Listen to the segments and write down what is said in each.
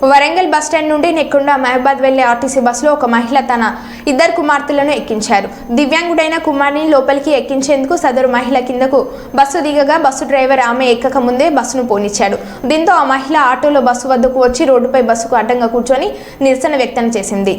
Warangal bus stand నుండి నెక్కుండా మహబాద్ వెళ్లే ఆర్టీసీ బస్సులో ఒక మహిళ తన ఇద్దరు కుమార్తెలను ఎక్కించారు. దివ్యాంగుడైన కుమార్ని లోపలికి ఎక్కించేందుకు సదరు మహిళ కిందకు బస్సు దిగగా బస్సు డ్రైవర్ ఆమె ఎక్కక ముందే బస్సును పోనిచ్చాడు. దీంతో ఆ మహిళ ఆటోలో బస్సు వద్దకు వచ్చి రోడ్డుపై బస్సుకు అడ్డంగా కూర్చొని నిరసన వ్యక్తం చేసింది.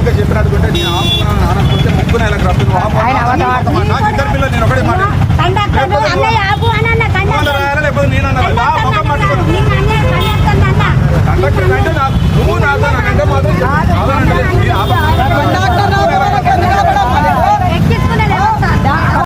నాకు చెప్పినట్టుకుంటే నేను ఆపుకున్నాను, ఆనకుంటే ముగ్గురు నెలకు రప్పింది ఇద్దరు పిల్లలు నేను ఒకటే మాట